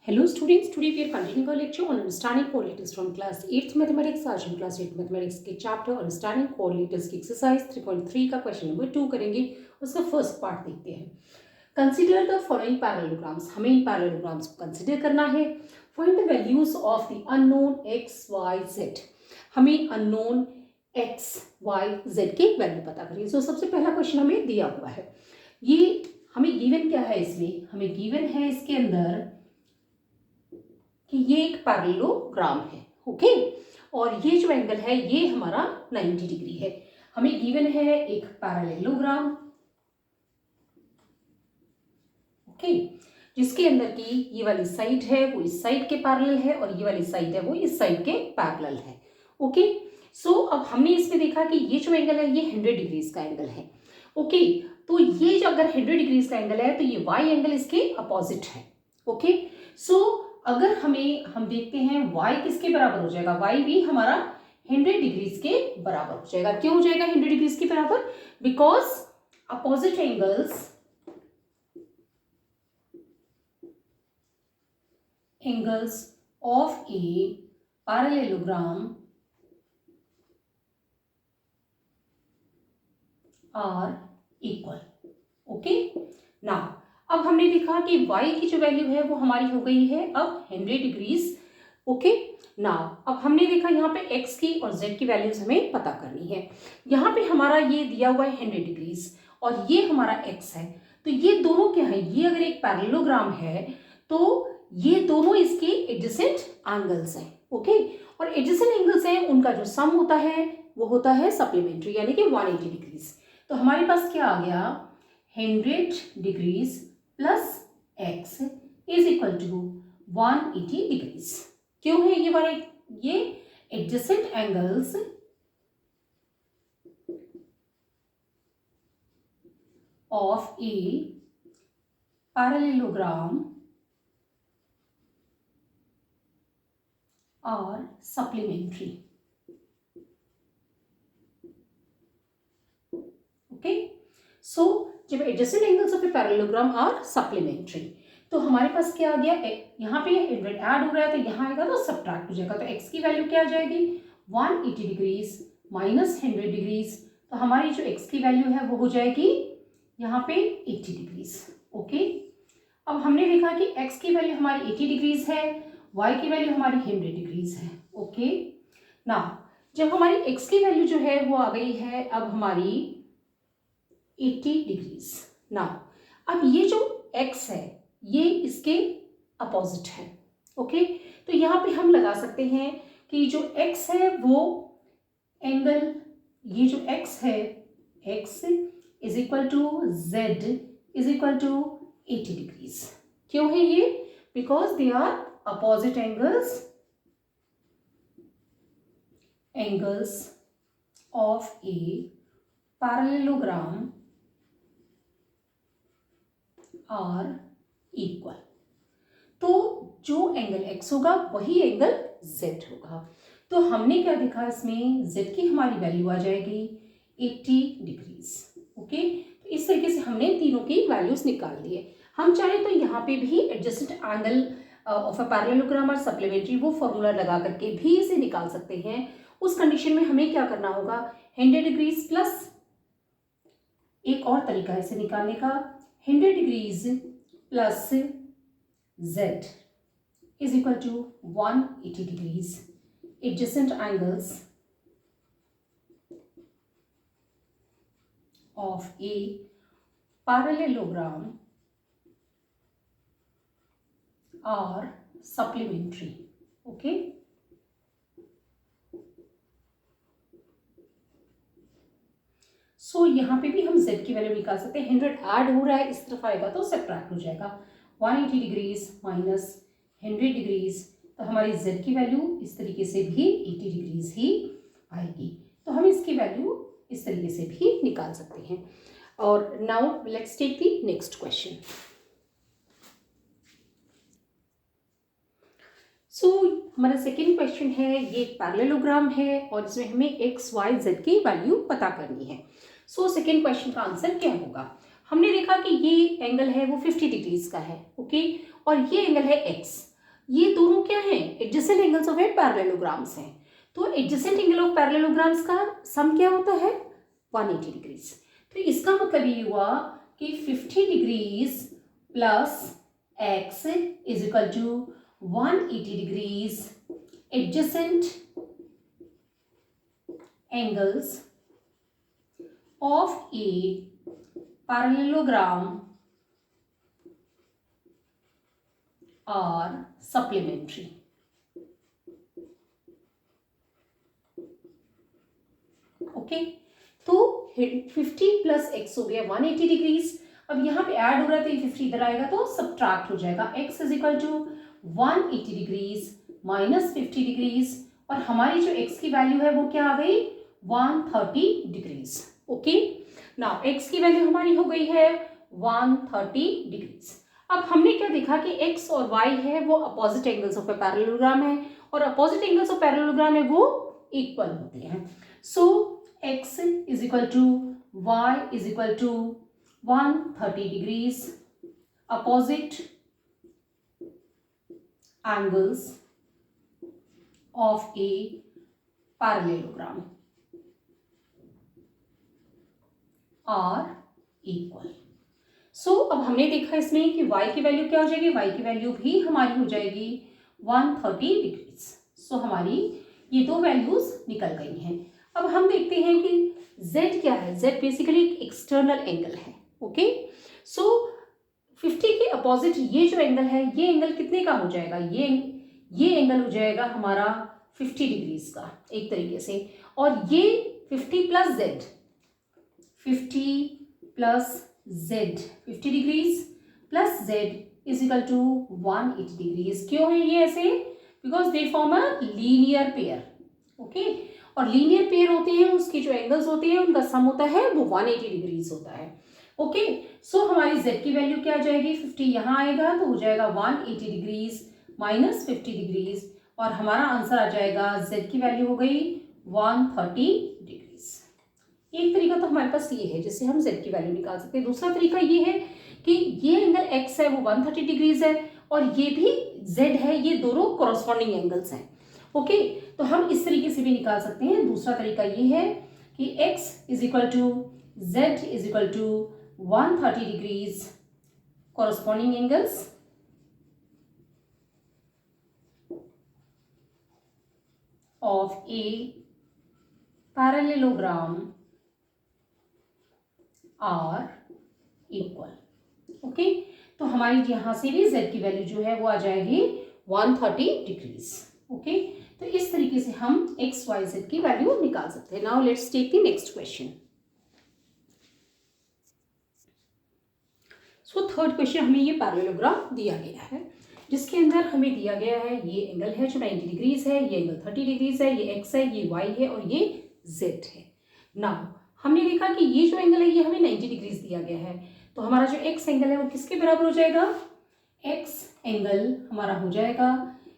Hello students, today we are continuing our lecture on understanding coordinates from class 8th mathematics। आज हम class 8 mathematics के chapter understanding coordinates की exercise 3.3 का question number 2 करेंगे। उसका first part देखते हैं। Consider the following parallelograms। हमें इन parallelograms को consider करना है। Find the values of the unknown x, y, z। हमें unknown x, y, z के वैल्यू पता करिए। So सबसे पहला क्वेश्चन हमें दिया हुआ है। ये हमें गिवन क्या है इसमें? हमें गिवन है इसके अंदर कि ये एक पैरेललोग्राम है, ओके। और ये जो एंगल है ये हमारा 90 डिग्री है। हमें गिवन है एक पैरेललोग्राम, ओके, जिसके अंदर की ये वाली साइड है वो इस साइड के पैरेलल है और ये वाली साइड है वो इस साइड के पैरेलल है, ओके। सो अब हमने इसमें देखा कि ये जो एंगल है ये 100 डिग्रीज का एंगल है, ओके। तो ये जो अगर 100 डिग्रीज का एंगल है तो ये y एंगल इसके अपोजिट है, ओके। सो अगर हम देखते हैं y किसके बराबर हो जाएगा, y भी हमारा 100 डिग्रीज के बराबर हो जाएगा। क्यों हो जाएगा 100 डिग्रीज के बराबर? Because opposite angles of a parallelogram are equal, okay. Now अब हमने देखा कि y की जो वैल्यू है वो हमारी हो गई है अब 100 डिग्रीज, ओके। नाउ अब हमने देखा यहाँ पे x की और z की वैल्यूज हमें पता करनी है। यहाँ पे हमारा ये दिया हुआ है 100 डिग्रीज और ये हमारा x है। तो ये दोनों क्या है? ये अगर एक पैरेललोग्राम है तो ये दोनों इसके एडजेसेंट एंगल्स हैं, ओके। और एडजेसेंट एंगल्स हैं उनका जो सम होता है वो होता है सप्लीमेंट्री, यानी कि 180 डिग्रीज। तो हमारे पास क्या आ गया? 100 degrees plus x is equal to 180 degrees. क्यों है ये वाले ये adjacent angles of a parallelogram are supplementary, okay. So जब adjacent angles of a parallelogram are supplementary तो हमारे पास क्या आ गया? यहाँ पे 100 ऐड हो रहा है तो यहाँ आएगा तो सब्ट्रैक्ट हो जाएगा। तो x की वैल्यू क्या आ जाएगी? 180 डिग्रीज माइनस 100 डिग्रीज। तो हमारी जो x की वैल्यू है वो हो जाएगी यहाँ पे 80 डिग्रीज, ओके। अब हमने देखा कि x की वैल्यू हमारी 80 डिग्रीज है, y की वैल्यू हमारी 100 डिग्रीज है, ओके। ना जब हमारी x की वैल्यू जो है वो आ गई है अब हमारी 80 डिग्रीज। ना अब ये जो x है ये इसके अपोजिट है, ओके। तो यहाँ पे हम लगा सकते हैं कि जो x है वो एंगल, ये जो x है x is equal to z is equal to 80 degrees. क्यों है ये? Because they are opposite angles of a parallelogram are equal. तो जो एंगल x होगा वही एंगल z होगा। तो हमने क्या देखा इसमें? z की हमारी वैल्यू आ जाएगी 80 डिग्रीज, ओके। तो इस तरीके से हमने तीनों की वैल्यूज निकाल लिए। हम चाहे तो यहाँ पे भी adjacent angle of a parallelogram और सप्लीमेंट्री वो फॉर्मूला लगा करके भी इसे निकाल सकते हैं। उस कंडीशन में हमें क्या करना होगा? 100 डिग्रीज प्लस एक और तरीका इसे निकालने का, 100 degrees plus z is equal to 180 degrees adjacent angles of a parallelogram are supplementary, okay। सो यहाँ पे भी हम z की वैल्यू निकाल सकते हैं। 100 ऐड हो रहा है, इस तरफ आएगा तो सब्ट्रैक्ट हो जाएगा। 180 डिग्रीज माइनस 100 डिग्रीज, तो हमारी z की वैल्यू इस तरीके से भी 80 डिग्रीज ही आएगी। तो हम इसकी वैल्यू इस तरीके से भी निकाल सकते हैं। और now let's take the next question. So हमारा सेकेंड क्वेश्चन है, ये एक पैरेललोग्राम है और इसमें हमें x, y, z की वैल्यू पता करनी है। सो सेकेंड क्वेश्चन का आंसर क्या होगा? हमने देखा कि ये एंगल है वो 50 डिग्रीज का है, ओके। और ये एंगल है x। ये दोनों क्या हैं, adjacent angles of A parallelograms हैं। तो एडजेसेंट एंगल ऑफ पैरेललोग्राम्स का सम क्या होता है, 180 डिग्रीज। तो इसका मतलब ये हुआ कि 50 degrees plus x is equal to 180 degrees adjacent angles of a parallelogram are supplementary. Okay, तो 50 प्लस एक्स हो गया 180 डिग्रीज। अब यहाँ पे ऐड हो रहा है तो ये 50 इधर आएगा तो सब्ट्रैक्ट हो जाएगा। x is equal to 180 degrees minus 50 degrees, और हमारी जो x की वैल्यू है वो क्या आ गई, 130 डिग्रीज। ओके, नाउ x की वैल्यू हमारी हो गई है 130 डिग्रीज। अब हमने क्या देखा कि x और y है वो opposite angles of a parallelogram है, और अपोजिट एंगल्स ऑफ पैरेललोग्राम है वो इक्वल होते हैं। सो x is equal to y is equal to 130 degrees opposite angles of a parallelogram are equal. So अब हमने देखा इसमें कि y की वैल्यू क्या हो जाएगी, y की वैल्यू भी हमारी हो जाएगी 130 डिग्रीज। सो हमारी ये दो वैल्यूज निकल गई हैं। अब हम देखते हैं कि z क्या है, z बेसिकली एक एक्सटर्नल एंगल है। ओके, सो 50 के अपोजिट ये जो एंगल है, ये एंगल कितने का हो जाएगा, ये एंगल हो जाएगा हमारा 50 डिग्रीज का एक तरीके से, और ये 50 plus z, 50 plus z 50 degrees plus z is equal to 180 degrees. क्यों है ये ऐसे, because they form a linear pair. Okay, और लीनियर पेयर होते हैं उसके जो एंगल्स होते हैं उनका सम होता है वो 180 डिग्रीज होता है। ओके, सो हमारी z की वैल्यू क्या आ जाएगी, 50 यहाँ आएगा तो हो जाएगा 180 डिग्रीज माइनस 50 डिग्रीज, और हमारा आंसर आ जाएगा z की वैल्यू हो गई 130 डिग्रीज। एक तरीका तो हमारे पास ये है जिससे हम z की वैल्यू निकाल सकते हैं। दूसरा तरीका ये है कि ये एंगल x है वो 130 डिग्रीज है और ये भी z है, ये दोनों कॉरस्पॉन्डिंग एंगल्स हैं। ओके, तो हम इस तरीके से भी निकाल सकते हैं। दूसरा तरीका ये है कि x is equal to z is equal to 130 degrees corresponding angles of a parallelogram are equal. Okay, तो हमारी यहां से भी z की वैल्यू जो है वो आ जाएगी 130 डिग्रीज। ओके, तो इस तरीके से हम x y z की वैल्यू निकाल सकते हैं। Now let's take the next question. So third question हमें ये पैरेललोग्राम दिया गया है जिसके अंदर हमें दिया गया है ये एंगल है जो 90 डिग्रीज है, ये एंगल 30 डिग्रीज है, ये x है, ये y है और ये z है। नाउ हमने देखा कि ये जो एंगल है ये हमें 90 डिग्रीज दिया गया है, तो हमारा जो x एंगल है वो किसके बराबर हो जाएगा, x एंगल हमारा हो जाएगा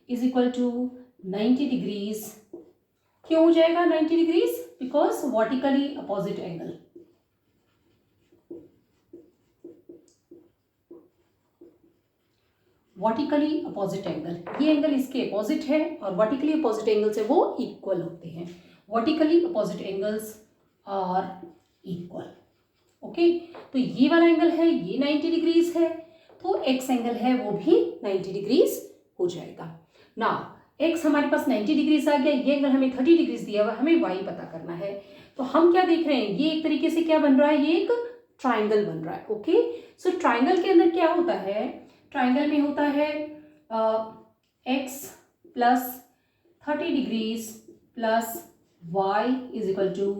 इज इक्वल टू 90 डिग्रीज। क्यों हो जाएगा 90 degrees, because vertically opposite angle. Vertically opposite angle, ये एंगल इसके अपोजिट है और वर्टिकली अपोजिट एंगल से वो इक्वल होते हैं। Vertically opposite angles are equal. Okay, तो ये वाला एंगल है ये 90 डिग्रीज है, तो x एंगल है वो भी 90 डिग्रीज हो जाएगा। ना x हमारे पास 90 डिग्रीज आ गया, ये एंगल हमें 30 डिग्रीज दिया हुआ, हमें y पता करना है। तो हम क्या देख रहे हैं, ये एक तरीके से क्या बन रहा है, ये एक ट्राइंगल बन रहा है। ओके, सो ट्राइंगल के अंदर क्या होता है, ट्राइंगल में होता है x plus 30 degrees plus y is equal to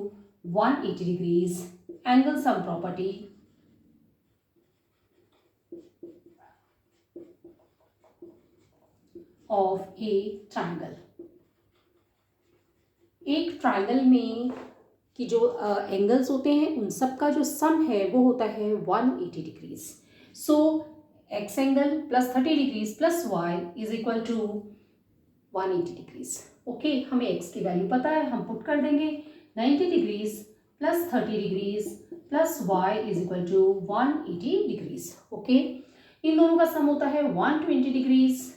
180 degrees, angle sum property of a triangle. एक ट्राइंगल में कि जो एंगल्स होते हैं उन सब का जो सम है वो होता है 180 degrees. So X angle plus 30 degrees plus Y is equal to 180 degrees. Okay, हमें एक्स की वैल्यू पता है, हम पुट कर देंगे 90 degrees plus 30 degrees plus Y is equal to 180 degrees. Okay, इन दोनों का सम होता है 120 degrees.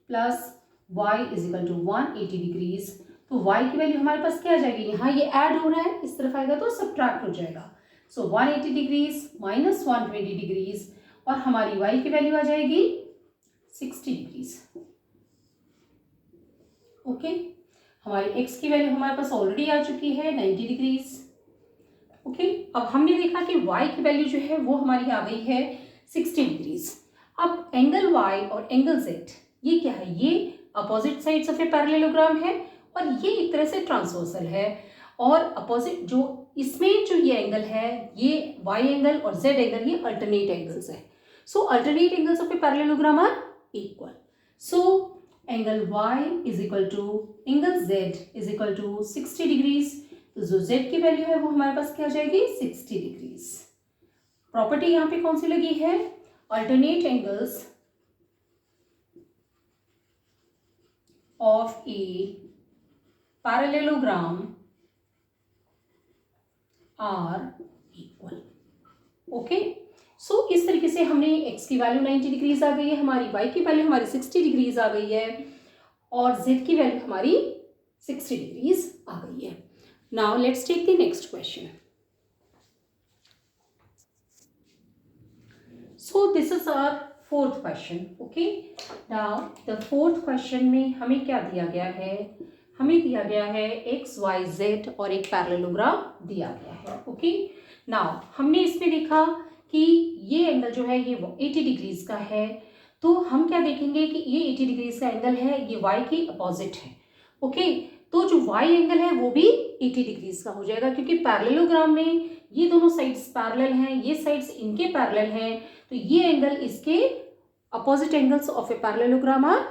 Plus y is equal to 180 degrees. तो y की वैल्यू हमारे पास क्या आ जाएगी, यहाँ ये ऐड हो रहा है, इस तरफ आएगा तो सब्ट्रैक्ट हो जाएगा। सो 180 डिग्रीज माइनस 120 डिग्रीज और हमारी y की वैल्यू आ जाएगी 60 डिग्रीज। ओके, हमारी x की वैल्यू हमारे पास ऑलरेडी आ चुकी है 90 डिग्रीज। ओके, अब हमने देखा कि y की वैल्यू जो है वो हमारी आ गई है 60 डिग्रीज। अब एंगल y और एंगल z ये क्या है, ये opposite sides of a parallelogram है और ये एक तरह से ट्रांसवर्सल है। और अपोजिट जो इसमें जो ये एंगल है, ये y एंगल और z एंगल, ये अल्टरनेट एंगल्स है। So alternate angles of a parallelogram are equal. So angle y is equal to angle z is equal to 60 degrees. तो जो z की वैल्यू है वो हमारे पास क्या आ जाएगी, 60 डिग्रीज। प्रॉपर्टी यहाँ पे कौन सी लगी है, alternate angles of a parallelogram are equal। Okay, so इस तरीके से हमने x की वैल्यू 90 डिग्रीज आ गई है हमारी, y की वैल्यू हमारी 60 डिग्रीज आ गई है और z की वैल्यू हमारी 60 डिग्रीज आ गई है। Now let's take the next question. So this is our fourth question. Okay, now the fourth question में हमें क्या दिया गया है, हमें दिया गया है एक्स वाई जेड और एक पैरेललोग्राम दिया गया है। ओके, नाउ हमने इसमें देखा कि ये एंगल जो है ये 80 डिग्रीज का है। तो हम क्या देखेंगे कि ये 80 डिग्रीज का एंगल है, ये y की अपोजिट है। ओके, तो जो y एंगल है वो भी 80 डिग्रीज का हो जाएगा क्योंकि पैरेललोग्राम में ये दोनों साइड्स पैरेलल हैं, ये साइड्स इनके पैरेलल हैं, तो ये एंगल इसके opposite angles of a parallelogram are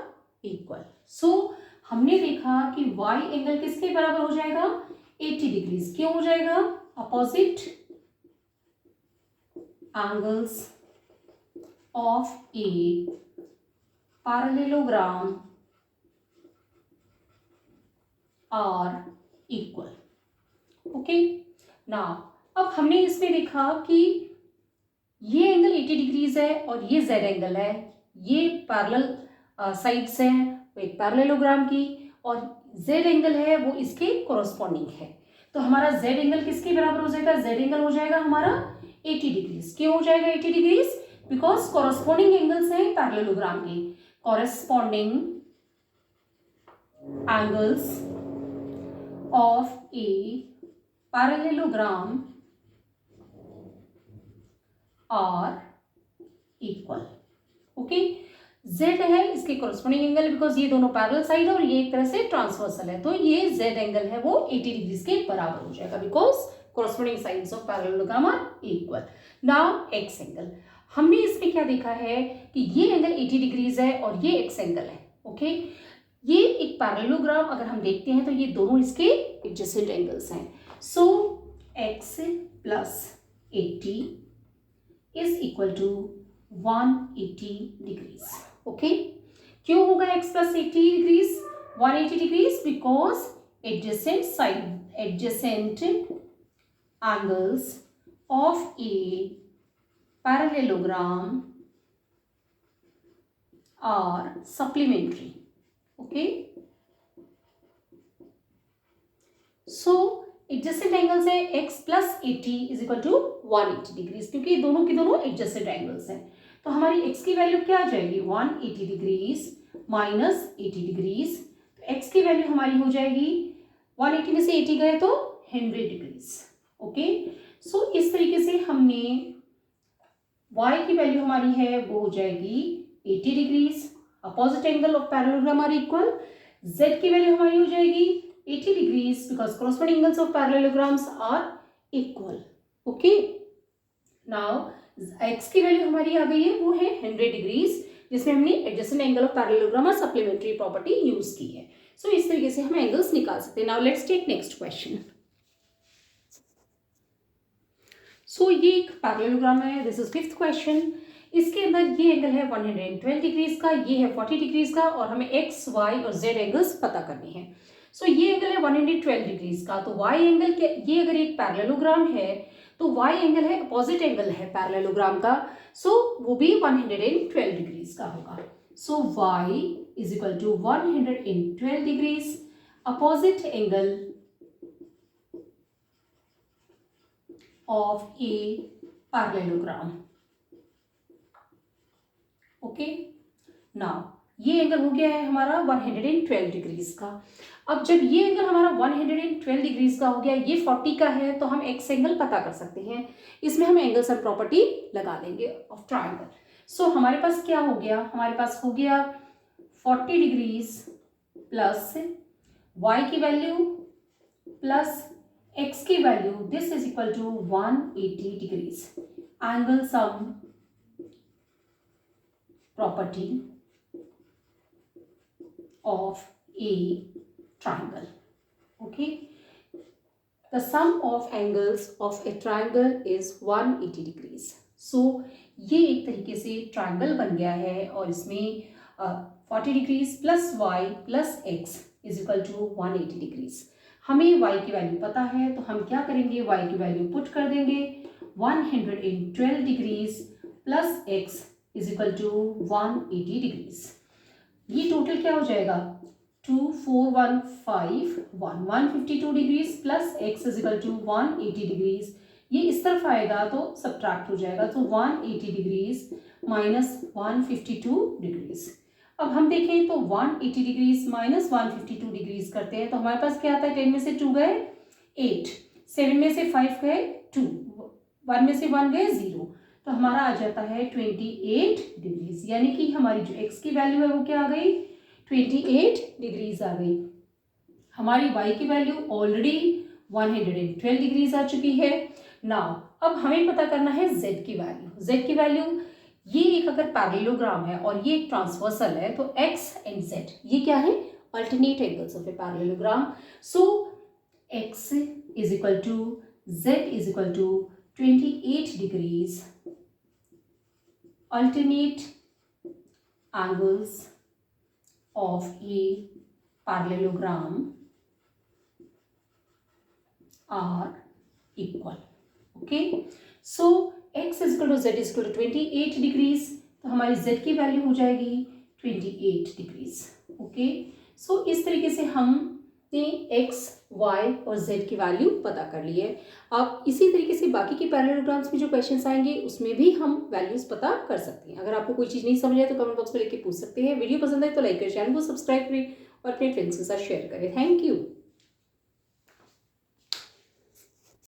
equal. So हमने देखा कि y एंगल किसके बराबर हो जाएगा, 80 डिग्रीज। क्यों हो जाएगा, opposite angles of a parallelogram are equal. Okay, now अब हमने इसमें देखा कि ये एंगल 80 डिग्रीज है और ये z एंगल है, ये पैरेलल साइड्स हैं एक पैरेललोग्राम की और z एंगल है वो इसके कोरस्पॉन्डिंग है। तो हमारा z एंगल किसके बराबर हो जाएगा, z एंगल हो जाएगा हमारा 80 डिग्रीज। क्यों हो जाएगा 80 डिग्रीज, बिकॉज कोरस्पॉन्डिंग एंगल्स हैं पैरेललोग्राम के, corresponding angles of a parallelogram are equal. Okay, z है इसके कोरस्पॉन्डिंग एंगल बिकॉज ये दोनों पैरेलल साइड है और ये एक तरह से ट्रांसवर्सल है, तो ये z एंगल है वो 80 डिग्रीज के बराबर हो जाएगा because corresponding sides of parallelogram are equal. Now x angle, हमने इसमें क्या देखा है कि ये एंगल 80 डिग्रीज है और ये x एंगल है। ओके, ये एक पैरेललोग्राम अगर हम देखते हैं तो ये दोनों इसके एडजेसेंट एंगल्स हैं। सो x plus 80 is equal to 180 degrees। Okay, क्यों होगा x plus 80 degrees 180 degrees, because adjacent angles of a parallelogram are supplementary। okay, so adjacent angles है x plus 80 is equal to 180 degrees क्योंकि दोनों की दोनों adjacent angles हैं। तो हमारी x की वैल्यू क्या आ जाएगी, 180 डिग्रीज माइनस 80 डिग्रीज। तो x की वैल्यू हमारी हो जाएगी 180 में से 80 गए तो 100 डिग्रीज। ओके, सो इस तरीके से हमने y की वैल्यू हमारी है वो हो जाएगी 80 degrees, opposite angle of parallelogram are equal. z की वैल्यू हमारी हो जाएगी 80 degrees because corresponding angles of parallelograms are equal। okay, now x की वैल्यू हमारी आ गई है वो है 100 डिग्रीज जिसमें हमने एडजेसेंट एंगल ऑफ पैरेललोग्राम और सप्लीमेंट्री प्रॉपर्टी यूज की है। सो इस तरीके से हम एंगल्स निकाल सकते हैं। Now let's take next question. So ये एक पैरेललोग्राम है, दिस इज फिफ्थ क्वेश्चन। इसके अंदर ये एंगल है 112 डिग्रीज का, ये है 40 डिग्रीज का और हमें x, y और z एंगल्स पता करने हैं। सो ये एंगल है 112 डिग्रीज का, तो y एंगल के ये अगर एक पैरेललोग्राम है तो y एंगल है अपोजिट एंगल है पैरेललोग्राम का, सो वो भी 112 डिग्रीज का होगा। So y is equal to 112 degrees. Opposite angle of a parallelogram. Okay, now ये एंगल हो गया है हमारा 112 डिग्रीज का। अब जब ये एंगल हमारा 112 डिग्रीज का हो गया, ये 40 का है, तो हम एक्स एंगल पता कर सकते हैं। इसमें हम एंगल सम प्रॉपर्टी लगा देंगे ऑफ ट्राइंगल। सो हमारे पास क्या हो गया, हमारे पास हो गया 40 डिग्रीज प्लस y की वैल्यू प्लस x की value, this is equal to 180 degrees. Angle sum property of a triangle. Okay, the sum of angles of a triangle is 180 degrees. So ये एक तरीके से ट्राइंगल बन गया है और इसमें 40 degrees plus y plus x is equal to 180 degrees. हमें y की वैल्यू पता है, तो हम क्या करेंगे, y की वैल्यू पुट कर देंगे। 112 degrees plus x is equal to 180 degrees. ये टोटल क्या हो जाएगा, 2415 152 degrees plus x is equal to 180 degrees. ये इस तरफ आएगा तो सब्ट्रैक्ट हो जाएगा, तो 180 डिग्रीज माइनस 152 डिग्रीज। अब हम देखें तो 180 डिग्रीज माइनस 152 डिग्रीज करते हैं तो हमारे पास क्या आता है, 10 में से 2 गए 8, 7 में से 5 गए 2, 1 में से 1 गए 0, तो हमारा आ जाता है 28 डिग्रीज। यानी कि हमारी जो x की वैल्यू है वो क्या आ गई, 28 डिग्रीज आ गई। हमारी y की वैल्यू ऑलरेडी 112 डिग्रीज आ चुकी है। नाउ अब हमें पता करना है z की वैल्यू। z की वैल्यू, ये एक अगर पैरेललोग्राम है और ये एक ट्रांसवर्सल है, तो x एंड z ये क्या है, alternate angles of a parallelogram. So x is equal to z is equal to 28 degrees alternate angles of a parallelogram are equal. Okay, so x is equal to z is equal to 28 degrees, तो हमारी z की value हो जाएगी 28 degrees. Okay, so इस तरीके से हम x, y और z की वैल्यू पता कर ली है। अब इसी तरीके से बाकी के पैरेललोग्राम्स में जो क्वेश्चंस आएंगे उसमें भी हम वैल्यूज पता कर सकते हैं। अगर आपको कोई चीज़ नहीं समझ आए तो कमेंट बॉक्स में लिख के पूछ सकते हैं। वीडियो पसंद आए तो लाइक करें, चैनल को सब्सक्राइब करें और अपने फ्रेंड्स के साथ शेयर करें। Thank you.